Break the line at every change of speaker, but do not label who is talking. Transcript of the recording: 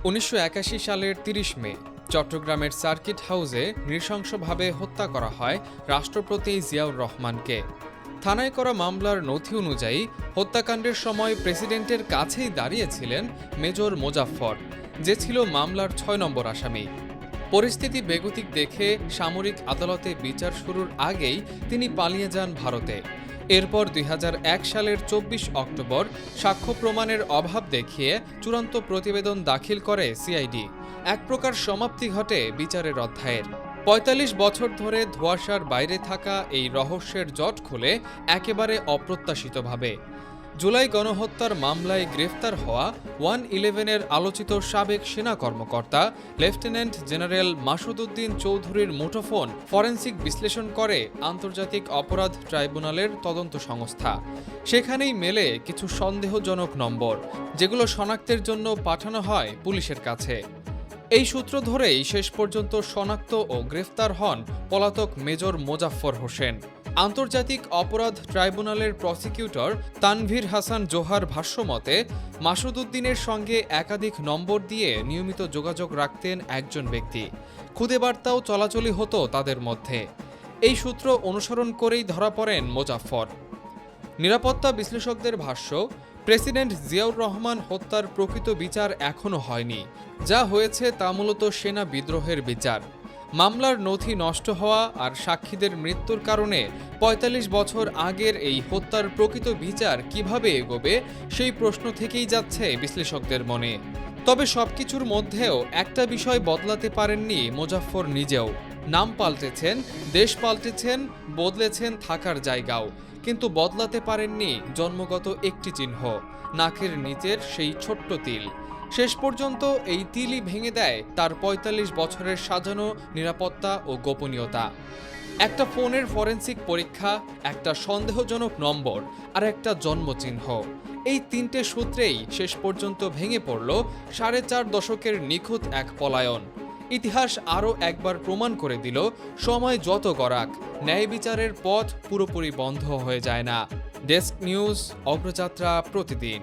১৯৮১ সালের ৩০ মে চট্টগ্রামের সার্কিট হাউসে নৃশংসভাবে হত্যা করা হয় রাষ্ট্রপতি জিয়াউর রহমানকে। থানায় করা মামলার নথি অনুযায়ী হত্যাকাণ্ডের সময় প্রেসিডেন্টের কাছেই দাঁড়িয়েছিলেন মেজর মোজাফফর, যে ছিল মামলার ৬ নম্বর আসামি। পরিস্থিতি বেগতিক দেখে সামরিক আদালতে বিচার শুরুর আগেই তিনি পালিয়ে যান ভারতে। এরপর ২০০১ সালের ২৪ অক্টোবর সাক্ষ্য প্রমাণের অভাব দেখিয়ে চূড়ান্ত প্রতিবেদন দাখিল করে সিআইডি। এক প্রকার সমাপ্তি ঘটে বিচারের অধ্যায়ের। ৪৫ বছর ধরে ধোঁয়াশার বাইরে থাকা এই রহস্যের জট খুলে একেবারে অপ্রত্যাশিতভাবে। জুলাই গণহত্যার মামলায় গ্রেফতার হওয়া 111-এর আলোচিত সাবেক সেনা কর্মকর্তা লেফটেন্যান্ট জেনারেল মাসুদ উদ্দিন চৌধুরীর মুঠোফোন ফরেনসিক বিশ্লেষণ করে আন্তর্জাতিক অপরাধ ট্রাইব্যুনালের তদন্ত সংস্থা। সেখানেই মেলে কিছু সন্দেহজনক নম্বর, যেগুলো শনাক্তের জন্য পাঠানো হয় পুলিশের কাছে। এই সূত্র ধরেই শেষ পর্যন্ত শনাক্ত ও গ্রেফতার হন পলাতক মেজর মোজাফফর হোসেন। আন্তর্জাতিক অপরাধ ট্রাইব্যুনালের প্রসিকিউটর তানভীর হাসান জোহার ভাষ্যমতে, মাসুদ উদ্দিনের সঙ্গে একাধিক নম্বর দিয়ে নিয়মিত যোগাযোগ রাখতেন একজন ব্যক্তি। খুদে বার্তাও চলাচলই হতো তাদের মধ্যে। এই সূত্র অনুসরণ করেই ধরা পড়েন মোজাফফর। নিরাপত্তা বিশ্লেষকদের ভাষ্য, প্রেসিডেন্ট জিয়াউর রহমান হত্যার প্রকৃত বিচার এখনও হয়নি। যা হয়েছে তা মূলত সেনা বিদ্রোহের বিচার। মামলার নথি নষ্ট হওয়া আর সাক্ষীদের মৃত্যুর কারণে ৪৫ বছর আগের এই হত্যার প্রকৃত বিচার কিভাবে এগোবে, সেই প্রশ্ন থেকেই যাচ্ছে বিশ্লেষকদের মনে। তবে সবকিছুর মধ্যেও একটা বিষয় বদলাতে পারেননি মোজাফফর নিজেও। নাম পাল্টেছেন, দেশ পাল্টেছেন, বদলেছেন থাকার জায়গাও, কিন্তু বদলাতে পারেননি জন্মগত একটি চিহ্ন, নাকের নিচের সেই ছোট্ট তিল। শেষ পর্যন্ত এই তিলই ভেঙে দেয় তার ৪৫ বছরের সাজানো নিরাপত্তা ও গোপনীয়তা। একটা ফোনের ফরেনসিক পরীক্ষা, একটা সন্দেহজনক নম্বর আর একটা জন্মচিহ্ন, এই তিনটে সূত্রেই শেষ পর্যন্ত ভেঙে পড়ল ৪.৫ দশকের নিখুঁত এক পলায়ন। ইতিহাস আরও একবার প্রমাণ করে দিল, সময় যত গড়াক, ন্যায় বিচারের পথ পুরোপুরি বন্ধ হয়ে যায় না। ডেস্ক নিউজ, অগ্রযাত্রা প্রতিদিন।